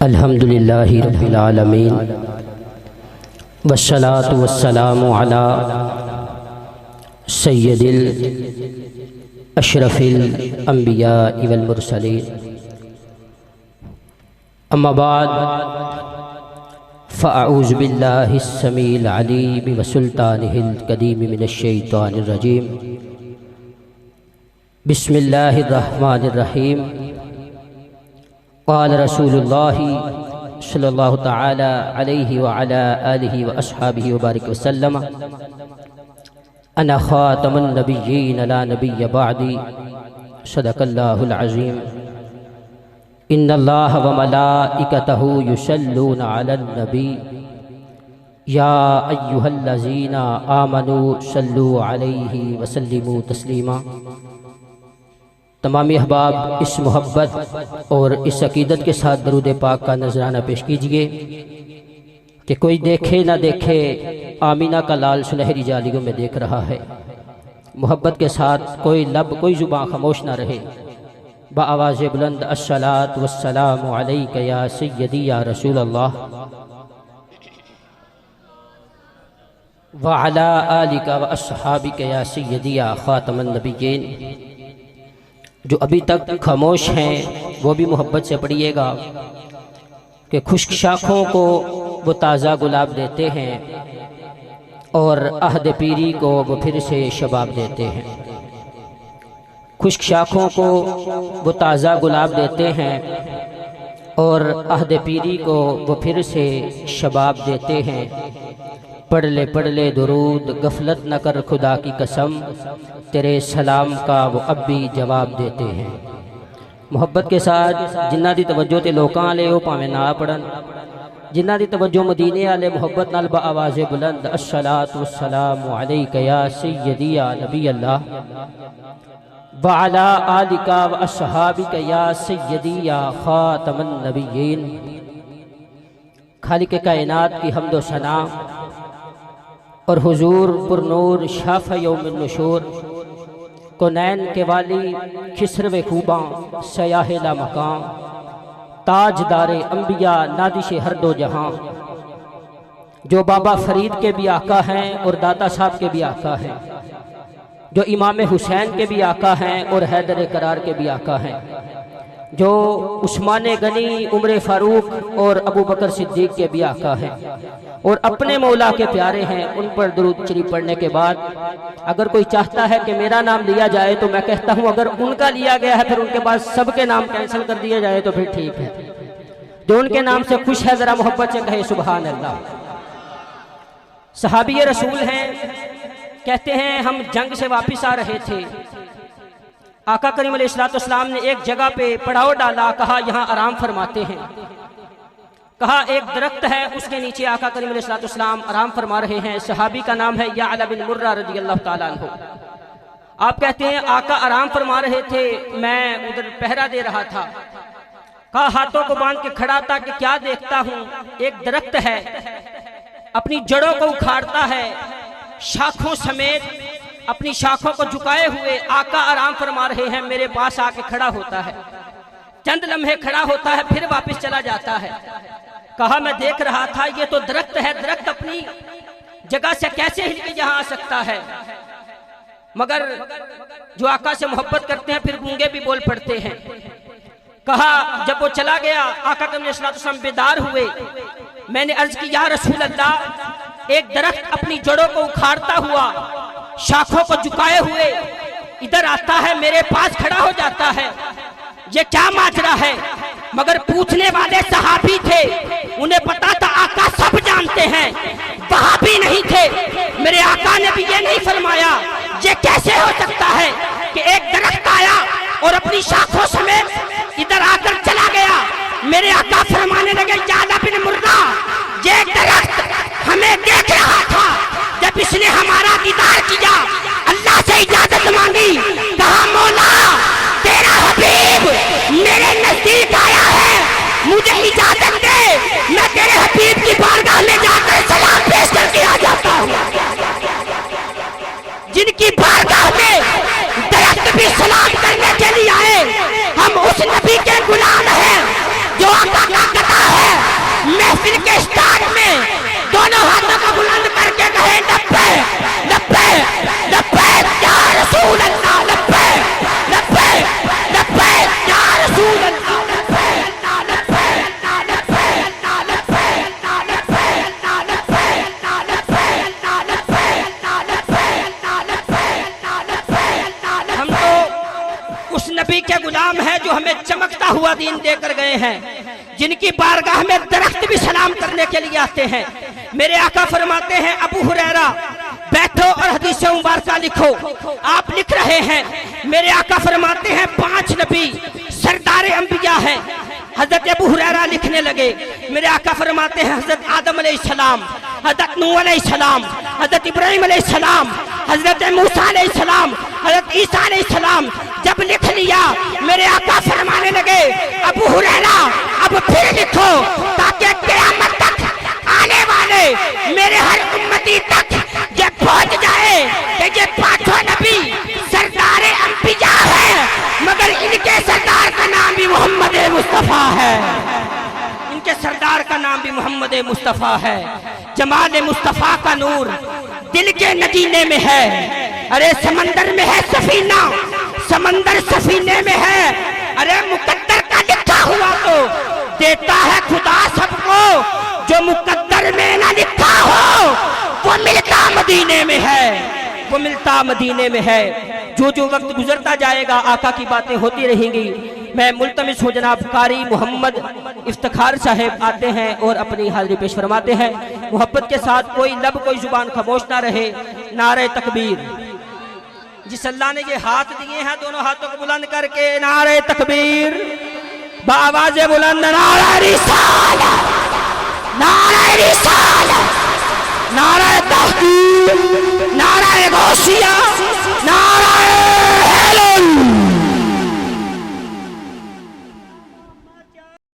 अल्हम्दुलिल्लाहि रब्बिल आलमीन वस्सलातु वस्सलामु अला सय्यदिल अशरफिल अंबिया वल मुरसलीन अम्मा बाद फ़अऊज़ु बिल्लाहिस समीइल अलीम व सुल्तानिहिल कदीम मिनश शैतानिर रजीम बिस्मिल्लाहिर रहमानिर रहीम क़ाल रसूलुल्लाहि सल्लल्लाहु तआला अलैहि व अला आलिहि व अस्हाबिहि व बारिक वसल्लम अना ख़ातमुन नबिय्यीन ला नबिय्य बअदी सदक़ल्लाहुल अज़ीम इन्नल्लाह व मलाइकतहु युसल्लूना अलन नबी या अय्युहल्लज़ीना आमनू सल्लू अलैहि व सल्लिमू तस्लीमा। तमामी अहबाब इस मोहब्बत और इस अकीदत के साथ दरूद पाक का नजराना पेश कीजिए कि कोई देखे ना देखे आमीना का लाल सुनहरी जालियों में देख रहा है। मोहब्बत के साथ कोई लब कोई जुबान खामोश ना रहे। बाआवाज़ बुलंद अस्सलातु वस्सलामु अलैका या सय्यदी या रसूल अल्लाह व अला आलिका व अस्हाबिका या सय्यदी या खातमुन नबिय्यीन। जो अभी तक खामोश हैं वो भी मोहब्बत से पढ़िएगा कि खुश्क शाखों को वो ताज़ा गुलाब देते हैं और अहद पीरी को वो फिर से शबाब देते हैं। खुश्क शाखों को वो ताज़ा गुलाब देते हैं और अहद पीरी को वो फिर से शबाब देते हैं। पढ़ ले दुरूद गफलत न कर खुदा की कसम, तेरे सलाम का वो अब भी जवाब देते हैं। मोहब्बत के साथ जिन्ना दी तवज्जो ते लोकां आले ओ भावें ना पढ़न, जिन्ना दी तवज्जो मदीने आले मोहब्बत नाल बाआवाज़ बुलंद अस्सलातु वस्सलामु अलैका या सय्यदी या नबी अल्लाह व अला आलिका व अस्हाबिका या सय्यदी या खातमुन नबिय्यीन। खालिक कायनात की हम्दो सना और हुजूर पुरनूर शाफ़ा यौमिन नुशूर कोनैन के वाली खिसरवे खूबा सयाहिला मकाम ताजदारे अंबिया नादिश हर दो जहां, जो बाबा फरीद के भी आका हैं और दाता साहब के भी आका हैं, जो इमाम हुसैन के भी आका हैं और हैदर करार के भी आका हैं, जो उस्मान गनी उमर फारूक और अबू बकर सिद्दीक के भी आका हैं और अपने मौला के प्यारे हैं। उन पर दुरूद शरीफ पढ़ने के बाद अगर कोई चाहता है कि मेरा नाम लिया जाए तो मैं कहता हूं अगर उनका लिया गया है फिर उनके बाद सबके नाम कैंसिल कर दिए जाए तो फिर ठीक है। जो उनके नाम से खुश है जरा मोहब्बत से कहे सुभान अल्लाह। सहाबी रसूल हैं, कहते हैं हम जंग से वापिस आ रहे थे, आका करीम अलैहिस्सलाम ने एक जगह पे पड़ाव डाला, कहा यहाँ आराम फरमाते हैं। कहा एक दरख्त है उसके नीचे आका करीम अलैहिस्सलाम आराम फरमा रहे हैं। सहाबी का नाम है याला बिन मुर्रा रज़ियल्लाहु ताला अन्हु। आप कहते हैं आका आराम फरमा रहे थे, मैं उधर पहरा दे रहा था। कहा हाथों को बांध के खड़ा था कि क्या देखता हूँ, एक दरख्त है अपनी जड़ों को उखाड़ता है, शाखों समेत अपनी शाखों को झुकाए हुए आका आराम फरमा रहे हैं। मेरे पास आके खड़ा होता है, चंद लम्हे खड़ा होता है, फिर वापस चला जाता है। कहा मैं देख रहा था ये तो दरख्त है, दरख्त अपनी जगह से कैसे हिल के यहाँ आ सकता है। मगर जो आका से मोहब्बत करते हैं फिर गूंगे भी बोल पड़ते हैं। कहा जब वो चला गया आका करीम अलैहिस्सलाम बेदार हुए। मैंने अर्ज की या रसूल अल्लाह, एक दरख्त अपनी जड़ों को उखाड़ता हुआ शाखों को झुकाए हुए इधर आता है, मेरे पास खड़ा हो जाता है, ये क्या माजरा है। मगर पूछने वाले सहाबी थे, उन्हें पता था आका सब जानते हैं, वहाबी नहीं थे। मेरे आका ने भी ये नहीं फरमाया ये कैसे हो सकता है कि एक दरख्त आया और अपनी शाखों समेत इधर आकर चला गया। मेरे आका फरमाने लगे याला बिन मुर्रा, ये दरख्त हमें देख रहा था, जब इसने हमारा दीदार किया अल्लाह से इजाजत मांगी, कहा मौला तेरा हबीब मेरे नजदीक आया है, मुझे इजाजत दे, मैं तेरे हबीब की बारगाह में जाकर सलाम पेश करके आ जाता हूँ। जिनकी बारगाह में दरख्त भी सलाम करने के लिए आए, गुलाम है जो आका का गदा है। महफिल के स्टार्ट में दोनों हाथों को बुलंद करके कहे लब्बे लब्बे लब्बे या रसूल अल्लाह, लब्बे लब्बे लब्बे या रसूल अल्लाह, लब्बे अल्लाह, लब्बे अल्लाह, लब्बे अल्लाह, लब्बे अल्लाह, लब्बे अल्लाह, लब्बे अल्लाह, लब्बे अल्लाह, लब्बे अल्लाह, लब्बे अल्लाह, लब्बे अल्लाह, लब्बे अल्लाह। हम तो उस नबी के गुलाम हैं जो हमें चमकता हुआ दीन देकर गए हैं, जिनकी बारगाह में दरख्त भी सलाम करने के लिए आते हैं। मेरे आका फरमाते हैं अबू हुरैरा बैठो और हदीस मुबारका लिखो। आप लिख रहे हैं। मेरे आका फरमाते हैं 5 नबी सरदार अंबिया हैं। हजरत अबू हुरैरा लिखने लगे। मेरे आका फरमाते हैं हजरत आदम अलैहिस्सलाम, हजरत नूह अलैहिस्सलाम, हजरत इब्राहिम अलैहिस्सलाम, हजरत मूसा अलैहिस्सलाम, हजरत ईसा अलैहिस्सलाम। जब लिख लिया मेरे आका फरमाने लगे अबू हुरैरा अब फिर लिखो ताकि क़यामत तक आने वाले मेरे हर उम्मती तक ये पहुंच जाए कि ये 5 नबी सरदार अंबिया है, मगर इनके सरदार का नाम भी मोहम्मद मुस्तफ़ा है। इनके सरदार का नाम भी मोहम्मद मुस्तफ़ा है। जमाल मुस्तफ़ा का नूर दिल के नगीने में है। अरे समंदर में है सफीना, समंदर सफीने में है। अरे मुकद्दर का लिखा हुआ तो देता है खुदा सबको, जो मुकद्दर में ना लिखा हो वो मिलता मदीने में है, वो मिलता मदीने में है। जो जो वक्त गुजरता जाएगा आका की बातें होती रहेंगी। मैं मुल्तमिस हूँ जनाब कारी मोहम्मद इफ्तिखार साहब आते हैं और अपनी हाजिरी पेश फरमाते हैं। मोहब्बत के साथ कोई लब कोई जुबान खामोश ना रहे। नारे तकबीर। जिस अल्लाह ने ये हाथ दिए हैं दोनों हाथों को बुलंद करके नारे तकबीर, बावाज़े बुलंद नारे रिसालत, नारे रिसालत, नारे तहकीम।